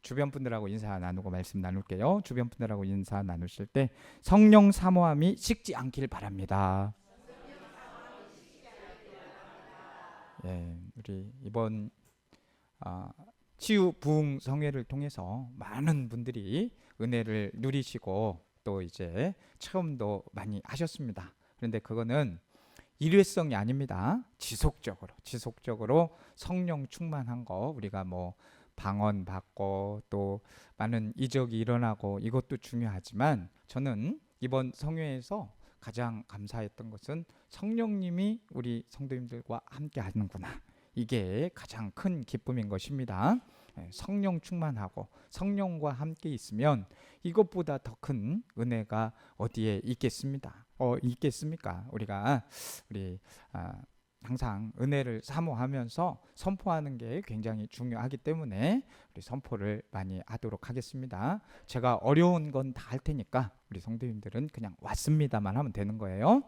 주변 분들하고 인사 나누고 말씀 나눌게요. 주변 분들하고 인사 나누실 때 성령 사모함이 식지 않길 바랍니다. 예, 우리 이번 치유 부흥 성회를 통해서 많은 분들이 은혜를 누리시고 또 이제 체험도 많이 하셨습니다. 그런데 그거는 일회성이 아닙니다. 지속적으로 성령 충만한 거, 우리가 뭐 방언 받고 또 많은 이적이 일어나고 이것도 중요하지만, 저는 이번 성회에서 가장 감사했던 것은 성령님이 우리 성도님들과 함께 하는구나, 이게 가장 큰 기쁨인 것입니다. 성령 충만하고 성령과 함께 있으면 이것보다 더 큰 은혜가 어디에 있겠습니까? 우리가 항상 은혜를 사모하면서 선포하는 게 굉장히 중요하기 때문에 우리 선포를 많이 하도록 하겠습니다. 제가 어려운 건 다 할 테니까 우리 성도님들은 그냥 왔습니다만 하면 되는 거예요.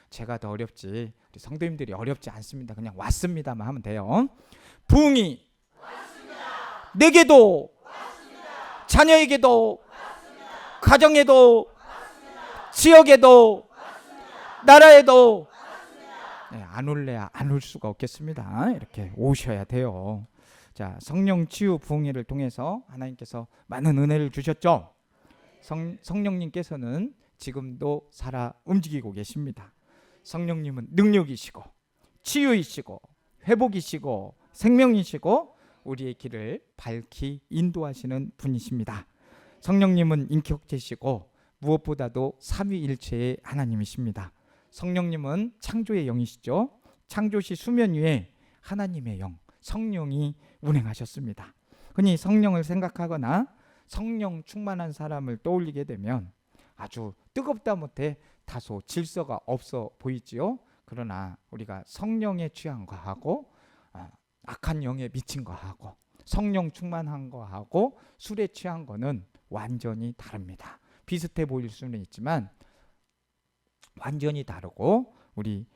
제가 더 어렵지 우리 성도님들이 어렵지 않습니다. 그냥 왔습니다만 하면 돼요. 부흥이 왔습니다. 내게도 왔습니다. 자녀에게도 왔습니다. 가정에도 왔습니다. 지역에도 왔습니다. 나라에도 안 올래야 안 올 수가 없겠습니다. 이렇게 오셔야 돼요. 자, 성령 치유 부흥회를 통해서 하나님께서 많은 은혜를 주셨죠. 성령님께서는 지금도 살아 움직이고 계십니다. 성령님은 능력이시고 치유이시고 회복이시고 생명이시고 우리의 길을 밝히 인도하시는 분이십니다. 성령님은 인격체시고 무엇보다도 삼위일체의 하나님이십니다. 성령님은 창조의 영이시죠. 창조시 수면 위에 하나님의 영, 성령이 운행하셨습니다. 흔히 성령을 생각하거나 성령 충만한 사람을 떠올리게 되면 아주 뜨겁다 못해 다소 질서가 없어 보이지요. 그러나 우리가 성령에 취한 거하고 악한 영에 미친 거하고 성령 충만한 거하고 술에 취한 거는 완전히 다릅니다. 비슷해 보일 수는 있지만 완전히 다르고, 우리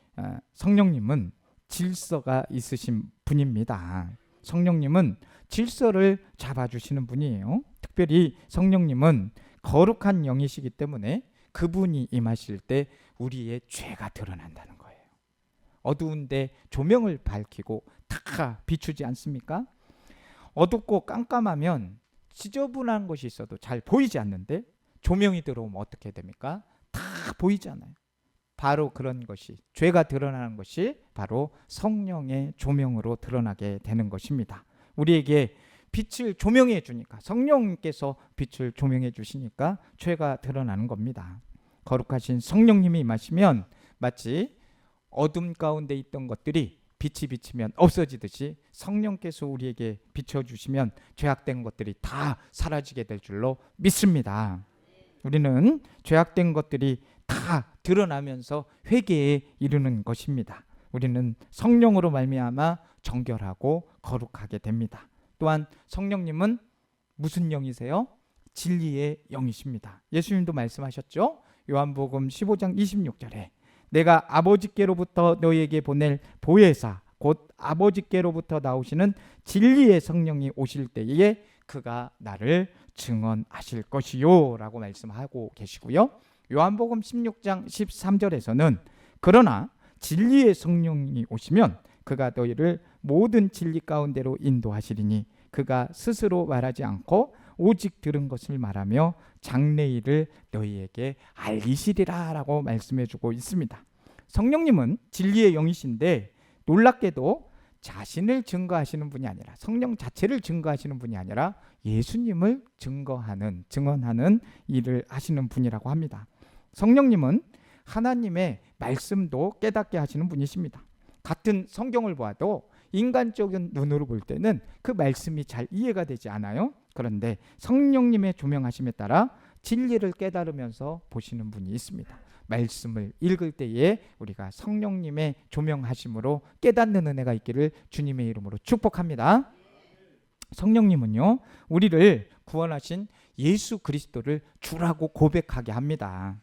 성령님은 질서가 있으신 분입니다. 성령님은 질서를 잡아주시는 분이에요. 특별히 성령님은 거룩한 영이시기 때문에 그분이 임하실 때 우리의 죄가 드러난다는 거예요. 어두운데 조명을 밝히고 다 비추지 않습니까? 어둡고 깜깜하면 지저분한 것이 있어도 잘 보이지 않는데 조명이 들어오면 어떻게 됩니까? 다 보이잖아요. 바로 그런 것이, 죄가 드러나는 것이 바로 성령의 조명으로 드러나게 되는 것입니다. 우리에게 빛을 조명해 주니까, 성령님께서 빛을 조명해 주시니까 죄가 드러나는 겁니다. 거룩하신 성령님이 임하시면 마치 어둠 가운데 있던 것들이 빛이 비치면 없어지듯이 성령께서 우리에게 비춰주시면 죄악된 것들이 다 사라지게 될 줄로 믿습니다. 우리는 죄악된 것들이 다 드러나면서 회개에 이르는 것입니다. 우리는 성령으로 말미암아 정결하고 거룩하게 됩니다. 또한 성령님은 무슨 영이세요? 진리의 영이십니다. 예수님도 말씀하셨죠. 요한복음 15장 26절에 내가 아버지께로부터 너희에게 보낼 보혜사 곧 아버지께로부터 나오시는 진리의 성령이 오실 때에 그가 나를 증언하실 것이요 라고 말씀하고 계시고요. 요한복음 16장 13절에서는 그러나 진리의 성령이 오시면 그가 너희를 모든 진리 가운데로 인도하시리니 그가 스스로 말하지 않고 오직 들은 것을 말하며 장래일을 너희에게 알리시리라 라고 말씀해주고 있습니다. 성령님은 진리의 영이신데 놀랍게도 자신을 증거하시는 분이 아니라, 성령 자체를 증거하시는 분이 아니라 예수님을 증언하는 일을 하시는 분이라고 합니다. 성령님은 하나님의 말씀도 깨닫게 하시는 분이십니다. 같은 성경을 보아도 인간적인 눈으로 볼 때는 그 말씀이 잘 이해가 되지 않아요. 그런데 성령님의 조명하심에 따라 진리를 깨달으면서 보시는 분이 있습니다. 말씀을 읽을 때에 우리가 성령님의 조명하심으로 깨닫는 은혜가 있기를 주님의 이름으로 축복합니다. 성령님은요, 우리를 구원하신 예수 그리스도를 주라고 고백하게 합니다.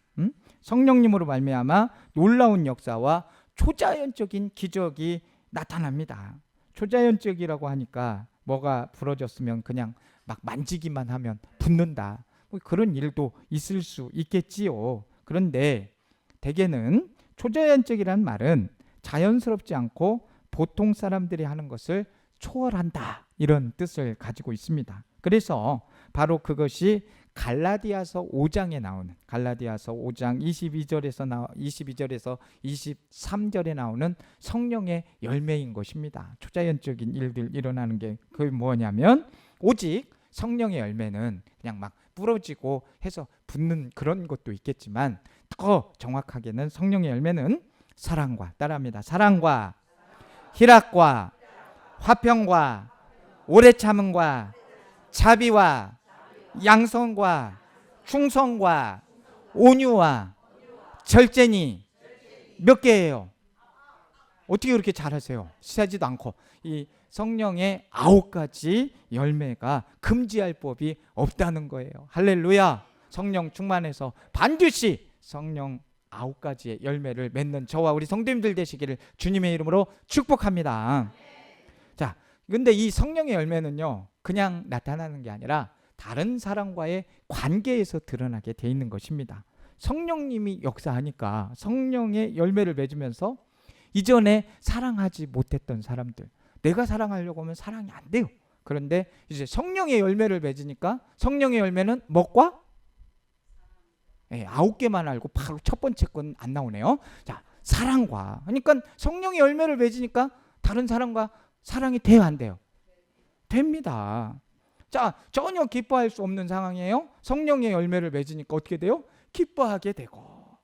성령님으로 말미암아 놀라운 역사와 초자연적인 기적이 나타납니다. 초자연적이라고 하니까 뭐가 부러졌으면 그냥 막 만지기만 하면 붙는다. 뭐 그런 일도 있을 수 있겠지요. 그런데 대개는 초자연적이란 말은 자연스럽지 않고 보통 사람들이 하는 것을 초월한다, 이런 뜻을 가지고 있습니다. 그래서 바로 그것이 갈라디아서 5장에 나오는, 갈라디아서 5장 22절에서 23절에 나오는 성령의 열매인 것입니다. 초자연적인 일들 일어나는 게 그게 뭐냐면, 오직 성령의 열매는 그냥 막 부러지고 해서 붙는 그런 것도 있겠지만, 더 정확하게는 성령의 열매는 사랑과, 따라합니다. 사랑과 희락과 화평과 오래 참음과 자비와 양선과 충성과 온유와 절제니 몇 개예요? 어떻게 그렇게 잘하세요? 세지도 않고. 이 성령의 9가지 열매가 금지할 법이 없다는 거예요. 할렐루야. 성령 충만해서 반드시 성령 9가지의 열매를 맺는 저와 우리 성도님들 되시기를 주님의 이름으로 축복합니다. 자, 근데 이 성령의 열매는요, 그냥 나타나는 게 아니라 다른 사람과의 관계에서 드러나게 돼 있는 것입니다. 성령님이 역사하니까 성령의 열매를 맺으면서 이전에 사랑하지 못했던 사람들, 내가 사랑하려고 하면 사랑이 안 돼요. 그런데 이제 성령의 열매를 맺으니까 성령의 열매는 뭐과? 9개만 알고 바로 첫 번째 건 안 나오네요. 자, 사랑과. 그러니까 성령의 열매를 맺으니까 다른 사람과 사랑이 돼요, 안 돼요? 됩니다. 자, 전혀 기뻐할 수 없는 상황이에요. 성령의 열매를 맺으니까 어떻게 돼요? 기뻐하게 되고.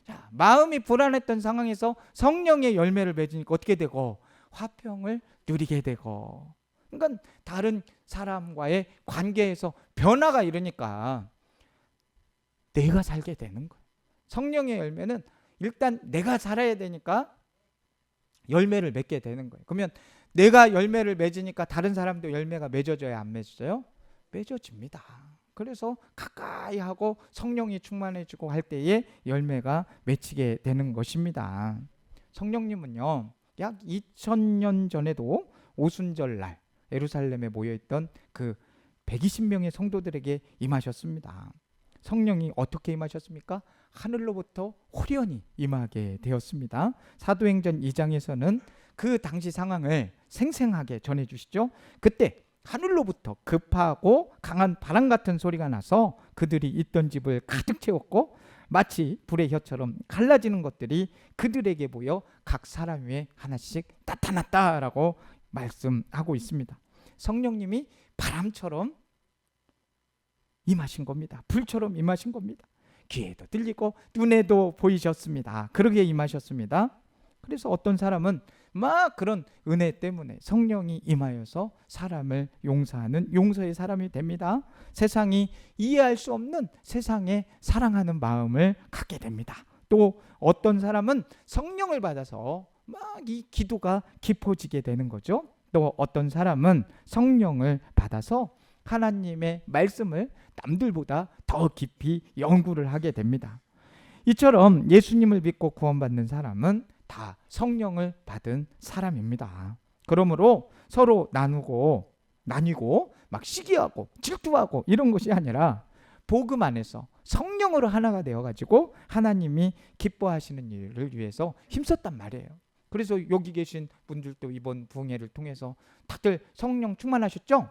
자, 마음이 불안했던 상황에서 성령의 열매를 맺으니까 어떻게 되고? 화평을 누리게 되고. 그러니까 다른 사람과의 관계에서 변화가 일으니까 내가 살게 되는 거예요. 성령의 열매는 일단 내가 살아야 되니까 열매를 맺게 되는 거예요. 그러면 내가 열매를 맺으니까 다른 사람도 열매가 맺어져야 안 맺어져요? 맺어집니다. 그래서 가까이 하고 성령이 충만해지고 할 때에 열매가 맺히게 되는 것입니다. 성령님은요, 약 2000년 전에도 오순절날 예루살렘에 모여있던 그 120명의 성도들에게 임하셨습니다. 성령이 어떻게 임하셨습니까? 하늘로부터 호련히 임하게 되었습니다. 사도행전 2장에서는 그 당시 상황을 생생하게 전해주시죠. 그때 하늘로부터 급하고 강한 바람 같은 소리가 나서 그들이 있던 집을 가득 채웠고, 마치 불의 혀처럼 갈라지는 것들이 그들에게 보여 각 사람 위에 하나씩 나타났다라고 말씀하고 있습니다. 성령님이 바람처럼 임하신 겁니다. 불처럼 임하신 겁니다. 귀에도 들리고 눈에도 보이셨습니다. 그러게 임하셨습니다. 그래서 어떤 사람은 막 그런 은혜 때문에 성령이 임하여서 사람을 용서하는 용서의 사람이 됩니다. 세상이 이해할 수 없는 세상에 사랑하는 마음을 갖게 됩니다. 또 어떤 사람은 성령을 받아서 막 이 기도가 깊어지게 되는 거죠. 또 어떤 사람은 성령을 받아서 하나님의 말씀을 남들보다 더 깊이 연구를 하게 됩니다. 이처럼 예수님을 믿고 구원받는 사람은 다 성령을 받은 사람입니다. 그러므로 서로 나뉘고 막 시기하고 질투하고 이런 것이 아니라 복음 안에서 성령으로 하나가 되어가지고 하나님이 기뻐하시는 일을 위해서 힘썼단 말이에요. 그래서 여기 계신 분들도 이번 부흥회를 통해서 다들 성령 충만하셨죠?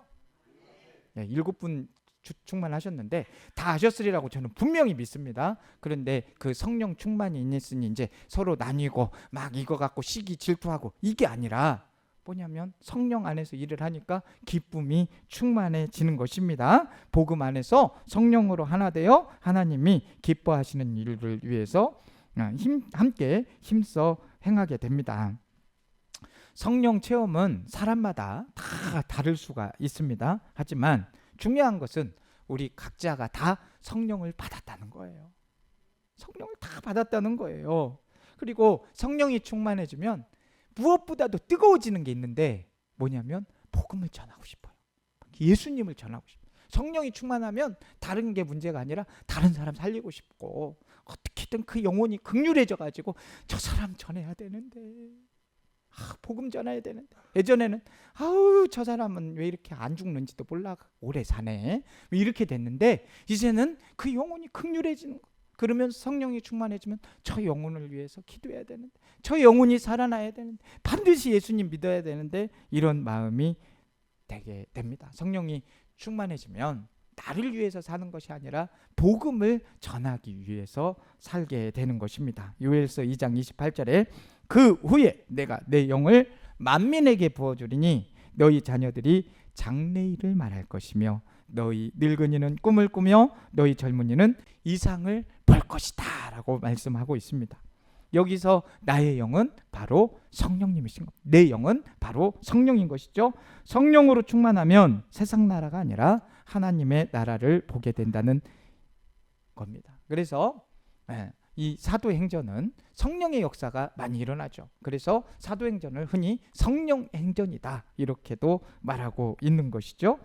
네, 7분 충만하셨는데 다 하셨으리라고 저는 분명히 믿습니다. 그런데 그 성령 충만이 있으니 이제 서로 나뉘고 막 이거 갖고 시기 질투하고 이게 아니라 뭐냐면 성령 안에서 일을 하니까 기쁨이 충만해지는 것입니다. 복음 안에서 성령으로 하나 되어 하나님이 기뻐하시는 일을 위해서 함께 힘써 행하게 됩니다. 성령 체험은 사람마다 다 다를 수가 있습니다. 하지만 중요한 것은 우리 각자가 다 성령을 받았다는 거예요. 성령을 다 받았다는 거예요. 그리고 성령이 충만해지면 무엇보다도 뜨거워지는 게 있는데 뭐냐면 복음을 전하고 싶어요. 예수님을 전하고 싶어요. 성령이 충만하면 다른 게 문제가 아니라 다른 사람 살리고 싶고 어떻게든 그 영혼이 극률해져 가지고 저 사람 전해야 되는데 복음 전해야 되는데. 예전에는 아우 저 사람은 왜 이렇게 안 죽는지도 몰라, 오래 사네, 이렇게 됐는데 이제는 그 영혼이 극률해지는 거. 그러면 성령이 충만해지면 저 영혼을 위해서 기도해야 되는데, 저 영혼이 살아나야 되는데, 반드시 예수님 믿어야 되는데, 이런 마음이 되게 됩니다. 성령이 충만해지면 나를 위해서 사는 것이 아니라 복음을 전하기 위해서 살게 되는 것입니다. 요엘서 2장 28절에 그 후에 내가 내 영을 만민에게 부어주리니 너희 자녀들이 장래일을 말할 것이며 너희 늙은이는 꿈을 꾸며 너희 젊은이는 이상을 볼 것이다 라고 말씀하고 있습니다. 여기서 나의 영은 바로 성령님이신 겁니다. 내 영은 바로 성령인 것이죠. 성령으로 충만하면 세상 나라가 아니라 하나님의 나라를 보게 된다는 겁니다. 그래서 이 사도행전은 성령의 역사가 많이 일어나죠. 그래서 사도행전을 흔히 성령행전이다 이렇게도 말하고 있는 것이죠.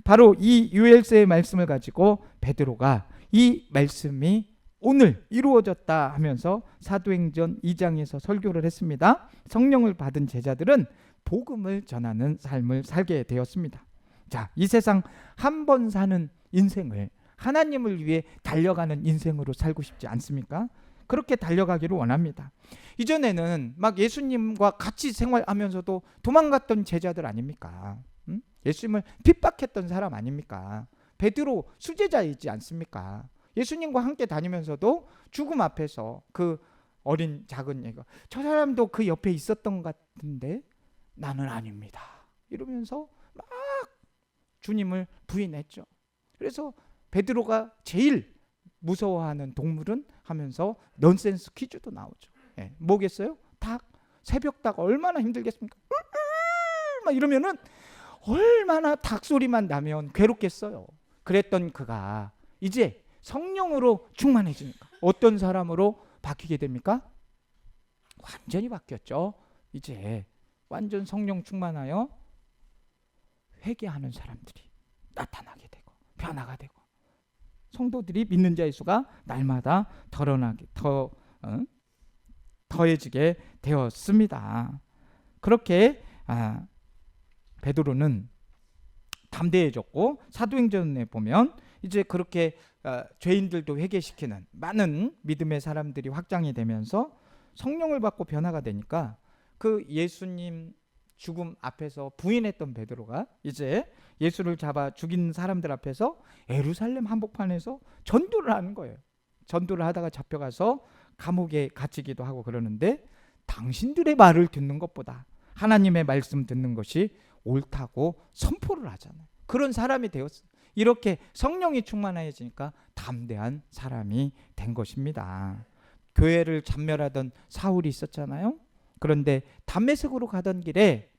바로 이 요엘서의 말씀을 가지고 베드로가 이 말씀이 오늘 이루어졌다 하면서 사도행전 2장에서 설교를 했습니다. 성령을 받은 제자들은 복음을 전하는 삶을 살게 되었습니다. 자, 이 세상 한 번 사는 인생을 하나님을 위해 달려가는 인생으로 살고 싶지 않습니까? 그렇게 달려가기를 원합니다. 이전에는 막 예수님과 같이 생활하면서도 도망갔던 제자들 아닙니까? 예수님을 핍박했던 사람 아닙니까? 베드로 수제자이지 않습니까? 예수님과 함께 다니면서도 죽음 앞에서 그 어린 작은 애가 저 사람도 그 옆에 있었던 것 같은데 나는 아닙니다 이러면서 막 주님을 부인했죠. 그래서 베드로가 제일 무서워하는 동물은 하면서 넌센스 퀴즈도 나오죠. 뭐겠어요? 닭. 새벽 닭 얼마나 힘들겠습니까? 막 이러면은 얼마나 닭 소리만 나면 괴롭겠어요. 그랬던 그가 이제 성령으로 충만해지니까 어떤 사람으로 바뀌게 됩니까? 완전히 바뀌었죠. 이제 완전 성령 충만하여 회개하는 사람들이 나타나게 되고 변화가 되고 성도들이 믿는 자의 수가 날마다 더해지게 되었습니다. 그렇게 베드로는 담대해졌고 사도행전에 보면 이제 그렇게 죄인들도 회개시키는 많은 믿음의 사람들이 확장이 되면서 성령을 받고 변화가 되니까 그 예수님 죽음 앞에서 부인했던 베드로가 이제 예수를 잡아 죽인 사람들 앞에서 예루살렘 한복판에서 전도를 하는 거예요. 전도를 하다가 잡혀가서 감옥에 갇히기도 하고 그러는데 당신들의 말을 듣는 것보다 하나님의 말씀 듣는 것이 옳다고 선포를 하잖아요. 그런 사람이 되었어요. 이렇게 성령이 충만해지니까 담대한 사람이 된 것입니다. 교회를 잔멸하던 사울이 있었잖아요. 그런데 담메색으로 가던 길에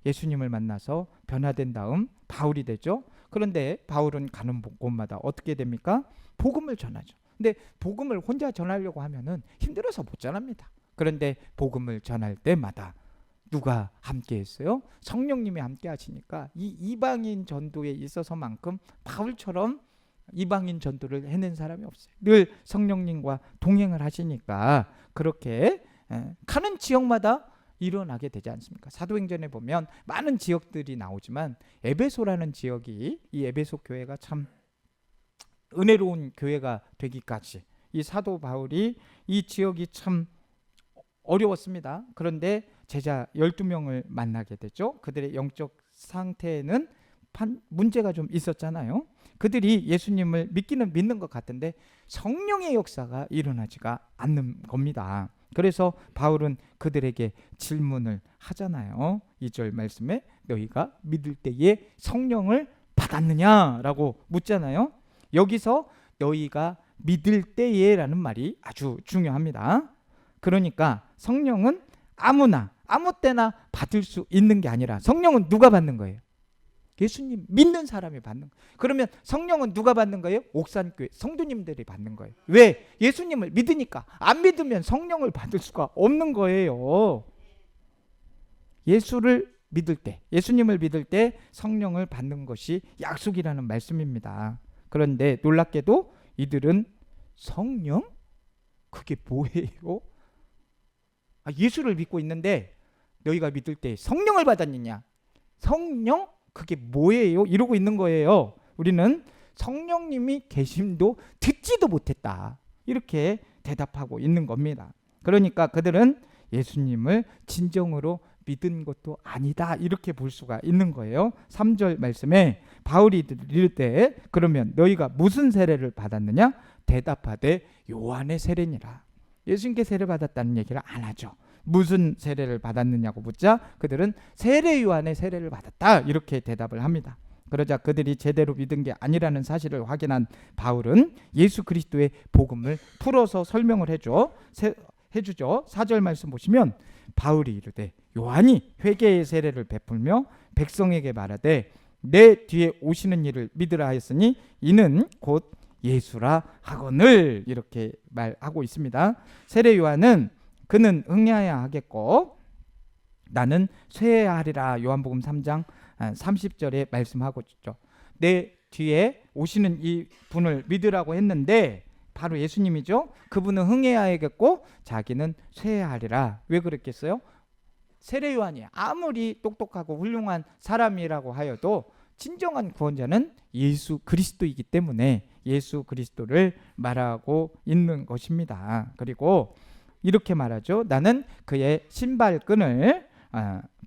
예수님을 만나서 변화된 다음 바울이 되죠. 그런데 바울은 가는 곳마다 어떻게 됩니까? 복음을 전하죠. 근데 복음을 혼자 전하려고 하면은 힘들어서 못 전합니다. 그런데 복음을 전할 때마다 누가 함께 했어요? 성령님이 함께 하시니까 이 이방인 전도에 있어서만큼 바울처럼 이방인 전도를 해낸 사람이 없어요. 늘 성령님과 동행을 하시니까 그렇게 가는 지역마다 일어나게 되지 않습니까? 사도행전에 보면 많은 지역들이 나오지만 에베소라는 지역이 이 에베소 교회가 참 은혜로운 교회가 되기까지 이 사도 바울이 이 지역이 참 어려웠습니다. 그런데 제자 12명을 만나게 되죠. 그들의 영적 상태에는 문제가 좀 있었잖아요. 그들이 예수님을 믿는 것 같은데 성령의 역사가 일어나지가 않는 겁니다. 그래서 바울은 그들에게 질문을 하잖아요. 2절 말씀에 너희가 믿을 때에 성령을 받았느냐라고 묻잖아요. 여기서 너희가 믿을 때에라는 말이 아주 중요합니다. 그러니까 성령은 아무나 아무 때나 받을 수 있는 게 아니라 성령은 누가 받는 거예요? 예수님 믿는 사람이 받는 거예요. 그러면 성령은 누가 받는 거예요? 옥산교회 성도님들이 받는 거예요. 왜? 예수님을 믿으니까. 안 믿으면 성령을 받을 수가 없는 거예요. 예수를 믿을 때, 예수님을 믿을 때 성령을 받는 것이 약속이라는 말씀입니다. 그런데 놀랍게도 이들은 성령? 그게 뭐예요? 예수를 믿고 있는데 너희가 믿을 때 성령을 받았느냐? 성령? 그게 뭐예요? 이러고 있는 거예요. 우리는 성령님이 계심도 듣지도 못했다. 이렇게 대답하고 있는 겁니다. 그러니까 그들은 예수님을 진정으로 믿은 것도 아니다. 이렇게 볼 수가 있는 거예요. 3절 말씀에 바울이 이를 때 그러면 너희가 무슨 세례를 받았느냐? 대답하되 요한의 세례니라. 예수님께 세례 받았다는 얘기를 안 하죠. 무슨 세례를 받았느냐고 묻자 그들은 세례 요한의 세례를 받았다. 이렇게 대답을 합니다. 그러자 그들이 제대로 믿은 게 아니라는 사실을 확인한 바울은 예수 그리스도의 복음을 풀어서 설명을 해주죠. 4절 말씀 보시면 바울이 이르되 요한이 회개의 세례를 베풀며 백성에게 말하되 내 뒤에 오시는 이를 믿으라 하였으니 이는 곧 예수라 하거늘. 이렇게 말하고 있습니다. 세례 요한은 그는 응해야 하겠고 나는 쇠해야 하리라. 요한복음 3장 30절에 말씀하고 있죠. 내 뒤에 오시는 이 분을 믿으라고 했는데 바로 예수님이죠. 그분은 흥해야 하겠고 자기는 쇠해야 하리라. 왜 그랬겠어요? 세례 요한이 아무리 똑똑하고 훌륭한 사람이라고 하여도 진정한 구원자는 예수 그리스도이기 때문에 예수 그리스도를 말하고 있는 것입니다. 그리고 이렇게 말하죠. 나는 그의 신발끈을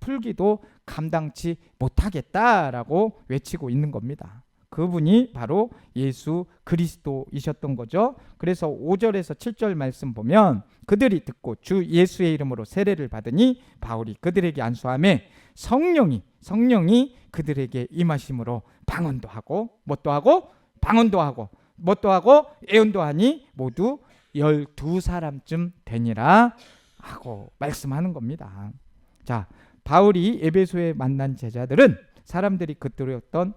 풀기도 감당치 못하겠다라고 외치고 있는 겁니다. 그분이 바로 예수 그리스도이셨던 거죠. 그래서 5절에서 7절 말씀 보면 그들이 듣고 주 예수의 이름으로 세례를 받으니 바울이 그들에게 안수하매 성령이 그들에게 임하심으로 방언도 하고 뭣도 하고 방언도 하고 뭣도 하고 예언도 하니 모두 12사람쯤 되니라 하고 말씀하는 겁니다. 자, 바울이 에베소에 만난 제자들은 사람들이 그들이었던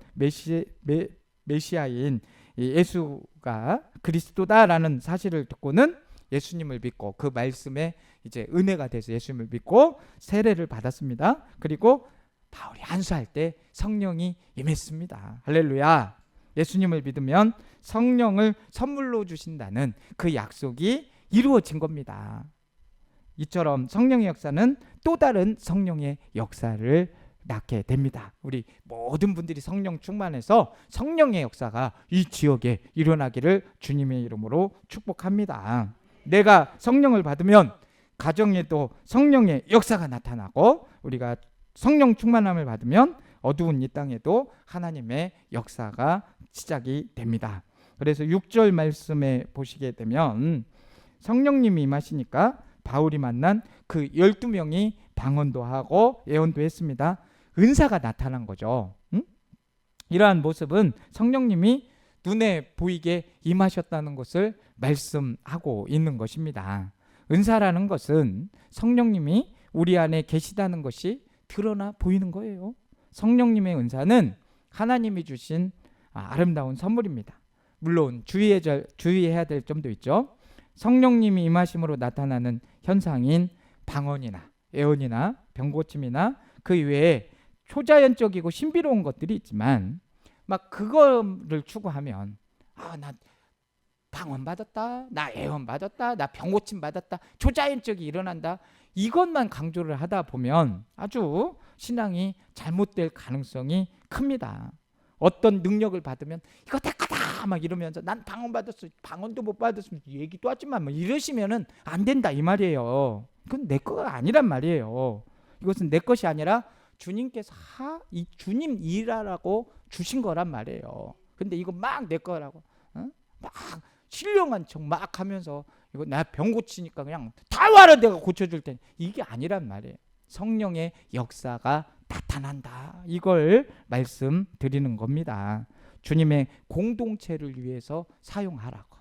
메시아인 예수가 그리스도다라는 사실을 듣고는 예수님을 믿고 그 말씀에 이제 은혜가 돼서 예수님을 믿고 세례를 받았습니다. 그리고 바울이 안수할 때 성령이 임했습니다. 할렐루야. 예수님을 믿으면 성령을 선물로 주신다는 그 약속이 이루어진 겁니다. 이처럼 성령의 역사는 또 다른 성령의 역사를 낳게 됩니다. 우리 모든 분들이 성령 충만해서 성령의 역사가 이 지역에 일어나기를 주님의 이름으로 축복합니다. 내가 성령을 받으면 가정에도 성령의 역사가 나타나고 우리가 성령 충만함을 받으면 어두운 이 땅에도 하나님의 역사가 시작이 됩니다. 그래서 6절 말씀에 보시게 되면 성령님이 임하시니까 바울이 만난 그 12명이 방언도 하고 예언도 했습니다. 은사가 나타난 거죠. 이러한 모습은 성령님이 눈에 보이게 임하셨다는 것을 말씀하고 있는 것입니다. 은사라는 것은 성령님이 우리 안에 계시다는 것이 드러나 보이는 거예요. 성령님의 은사는 하나님이 주신 아름다운 선물입니다. 물론 주의해야 될 점도 있죠. 성령님이 임하심으로 나타나는 현상인 방언이나 예언이나 병고침이나 그 이외에 초자연적이고 신비로운 것들이 있지만 막 그거를 추구하면 나 방언 받았다, 나 예언 받았다, 나 병고침 받았다, 초자연적이 일어난다, 이것만 강조를 하다 보면 아주 신앙이 잘못될 가능성이 큽니다. 어떤 능력을 받으면 이거 내 거다 막 이러면서 난 방언 받았어, 방언도 못 받았으면 얘기도 하지만 뭐 이러시면은 안 된다 이 말이에요. 그건 내 거가 아니란 말이에요. 이것은 내 것이 아니라 주님께서 이 주님 일하라고 주신 거란 말이에요. 근데 이거 막 내 거라고 막 신령한 척 막 하면서 이거 나 병 고치니까 그냥 다 와라 내가 고쳐줄 테니 이게 아니란 말이에요. 성령의 역사가 나타난다. 이걸 말씀드리는 겁니다. 주님의 공동체를 위해서 사용하라고.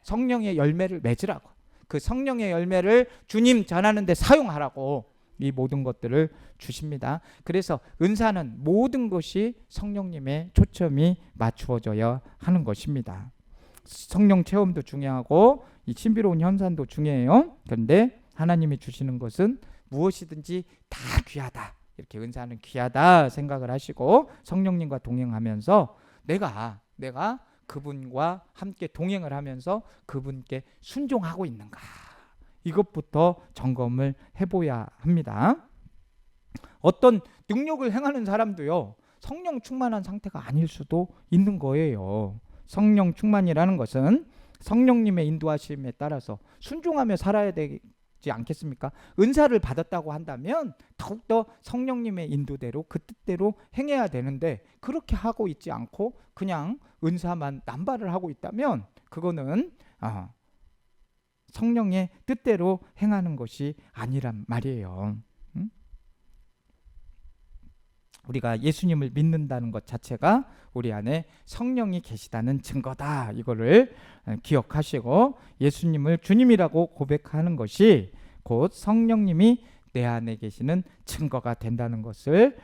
성령의 열매를 맺으라고. 그 성령의 열매를 주님 전하는 데 사용하라고 이 모든 것들을 주십니다. 그래서 은사는 모든 것이 성령님의 초점이 맞추어져야 하는 것입니다. 성령 체험도 중요하고 이 신비로운 현상도 중요해요. 그런데 하나님이 주시는 것은 무엇이든지 다 귀하다. 이렇게 은사는 귀하다 생각을 하시고 성령님과 동행하면서 내가 그분과 함께 동행을 하면서 그분께 순종하고 있는가, 이것부터 점검을 해봐야 합니다. 어떤 능력을 행하는 사람도요, 성령 충만한 상태가 아닐 수도 있는 거예요. 성령 충만이라는 것은 성령님의 인도하심에 따라서 순종하며 살아야 되지 않겠습니까? 은사를 받았다고 한다면 더욱더 성령님의 인도대로 그 뜻대로 행해야 되는데, 그렇게 하고 있지 않고 그냥 은사만 남발을 하고 있다면 그거는 성령의 뜻대로 행하는 것이 아니란 말이에요. 우리가 예수님을 믿는다는 것 자체가 우리 안에 성령이 계시다는 증거다. 이거를 기억하시고 예수님을 주님이라고 고백하는 것이 곧 성령님이 내 안에 계시는 증거가 된다는 것을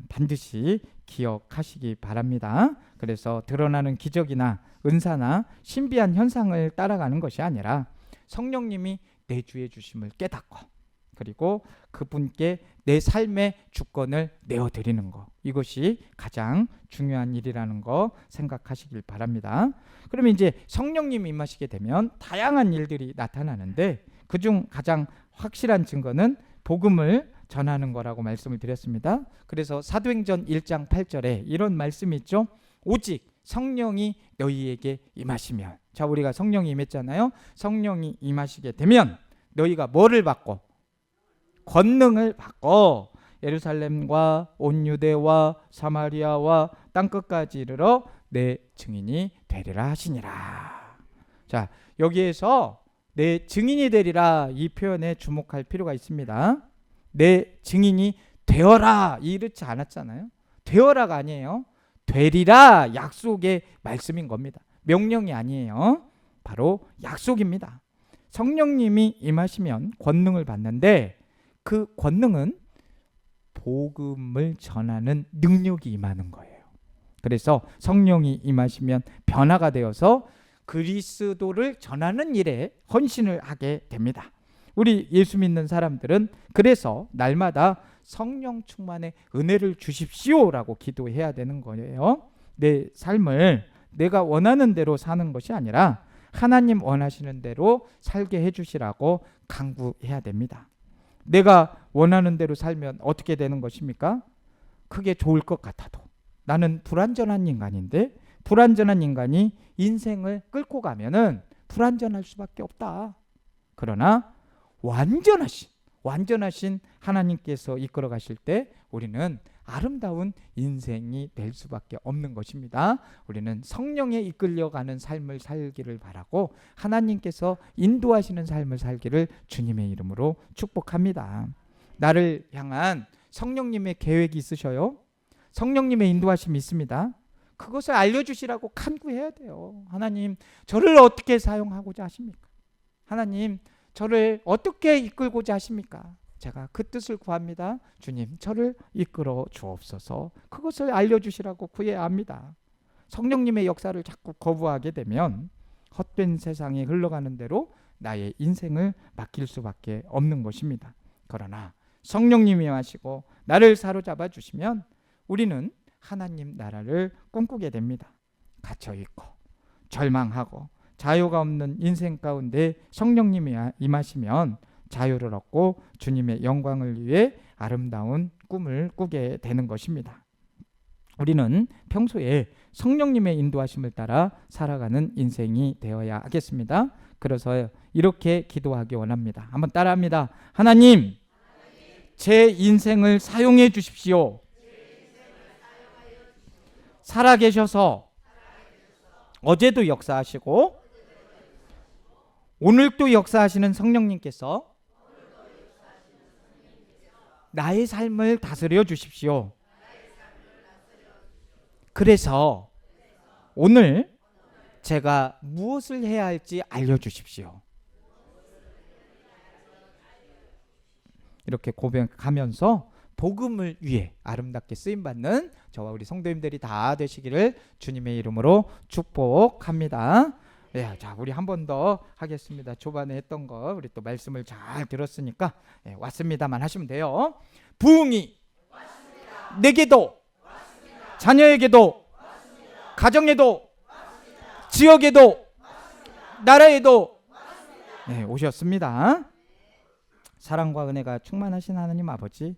반드시 기억하시기 바랍니다. 그래서 드러나는 기적이나 은사나 신비한 현상을 따라가는 것이 아니라 성령님이 내주해 주심을 깨닫고, 그리고 그분께 내 삶의 주권을 내어드리는 것, 이것이 가장 중요한 일이라는 거 생각하시길 바랍니다. 그러면 이제 성령님이 임하시게 되면 다양한 일들이 나타나는데, 그중 가장 확실한 증거는 복음을 전하는 거라고 말씀을 드렸습니다. 그래서 사도행전 1장 8절에 이런 말씀이 있죠. 오직 성령이 너희에게 임하시면. 자, 우리가 성령이 임했잖아요. 성령이 임하시게 되면 너희가 뭐를 받고? 권능을 받고 예루살렘과 온 유대와 사마리아와 땅끝까지 이르러 내 증인이 되리라 하시니라. 자, 여기에서 내 증인이 되리라, 이 표현에 주목할 필요가 있습니다. 내 증인이 되어라 이렇지 않았잖아요. 되어라가 아니에요. 되리라, 약속의 말씀인 겁니다. 명령이 아니에요. 바로 약속입니다. 성령님이 임하시면 권능을 받는데, 그 권능은 복음을 전하는 능력이 임하는 거예요. 그래서 성령이 임하시면 변화가 되어서 그리스도를 전하는 일에 헌신을 하게 됩니다. 우리 예수 믿는 사람들은 그래서 날마다 성령 충만의 은혜를 주십시오라고 기도해야 되는 거예요. 내 삶을 내가 원하는 대로 사는 것이 아니라 하나님 원하시는 대로 살게 해주시라고 간구해야 됩니다. 내가 원하는 대로 살면 어떻게 되는 것입니까? 그게 좋을 것 같아도 나는 불완전한 인간인데, 불완전한 인간이 인생을 끌고 가면은 불완전할 수밖에 없다. 그러나 완전하신 하나님께서 이끌어 가실 때 우리는 아름다운 인생이 될 수밖에 없는 것입니다. 우리는 성령에 이끌려가는 삶을 살기를 바라고 하나님께서 인도하시는 삶을 살기를 주님의 이름으로 축복합니다. 나를 향한 성령님의 계획이 있으셔요. 성령님의 인도하심이 있습니다. 그것을 알려주시라고 간구해야 돼요. 하나님, 저를 어떻게 사용하고자 하십니까? 하나님, 저를 어떻게 이끌고자 하십니까? 제가 그 뜻을 구합니다. 주님, 저를 이끌어 주옵소서. 그것을 알려주시라고 구해야 합니다. 성령님의 역사를 자꾸 거부하게 되면 헛된 세상에 흘러가는 대로 나의 인생을 맡길 수밖에 없는 것입니다. 그러나 성령님이 하시고 나를 사로잡아 주시면 우리는 하나님 나라를 꿈꾸게 됩니다. 갇혀있고 절망하고 자유가 없는 인생 가운데 성령님이 임하시면 자유를 얻고 주님의 영광을 위해 아름다운 꿈을 꾸게 되는 것입니다. 우리는 평소에 성령님의 인도하심을 따라 살아가는 인생이 되어야 하겠습니다. 그래서 이렇게 기도하기 원합니다. 한번 따라합니다. 하나님, 제 인생을 사용해 주십시오. 살아계셔서 어제도 역사하시고 오늘도 역사하시는 성령님께서 나의 삶을 다스려 주십시오. 그래서 오늘 제가 무엇을 해야 할지 알려주십시오. 이렇게 고백하면서 복음을 위해 아름답게 쓰임받는 저와 우리 성도님들이 다 되시기를 주님의 이름으로 축복합니다. 예, 자, 우리 한 번 더 하겠습니다. 초반에 했던 거 우리 또 말씀을 잘 들었으니까 왔습니다만 하시면 돼요. 부흥이 왔습니다. 내게도 왔습니다. 자녀에게도 왔습니다. 가정에도 왔습니다. 지역에도 왔습니다. 나라에도 왔습니다. 오셨습니다. 사랑과 은혜가 충만하신 하나님 아버지,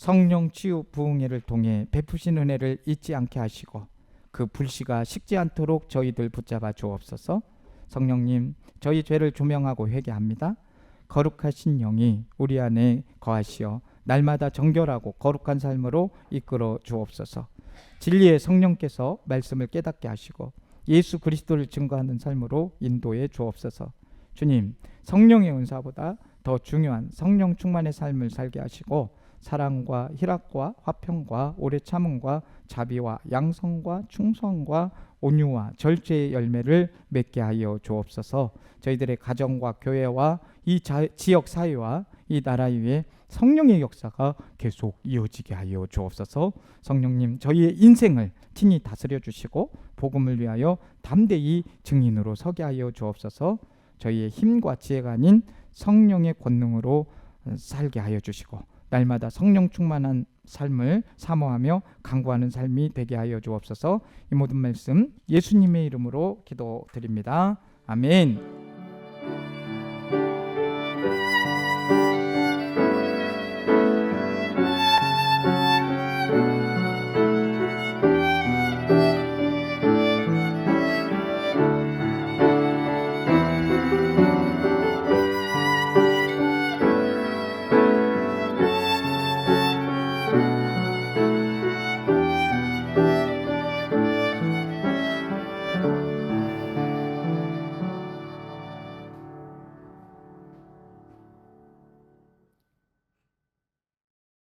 성령 치유 부흥회를 통해 베푸신 은혜를 잊지 않게 하시고 그 불씨가 식지 않도록 저희들 붙잡아 주옵소서. 성령님, 저희 죄를 조명하고 회개합니다. 거룩하신 영이 우리 안에 거하시어 날마다 정결하고 거룩한 삶으로 이끌어 주옵소서. 진리의 성령께서 말씀을 깨닫게 하시고 예수 그리스도를 증거하는 삶으로 인도해 주옵소서. 주님, 성령의 은사보다 더 중요한 성령 충만의 삶을 살게 하시고 사랑과 희락과 화평과 오래 참음과 자비와 양성과 충성과 온유와 절제의 열매를 맺게 하여 주옵소서. 저희들의 가정과 교회와 이 지역 사회와 이 나라 위에 성령의 역사가 계속 이어지게 하여 주옵소서. 성령님, 저희의 인생을 친히 다스려 주시고 복음을 위하여 담대히 증인으로 서게 하여 주옵소서. 저희의 힘과 지혜가 아닌 성령의 권능으로 살게 하여 주시고 날마다 성령 충만한 삶을 사모하며 강구하는 삶이 되게 하여 주옵소서. 이 모든 말씀 예수님의 이름으로 기도드립니다. 아멘.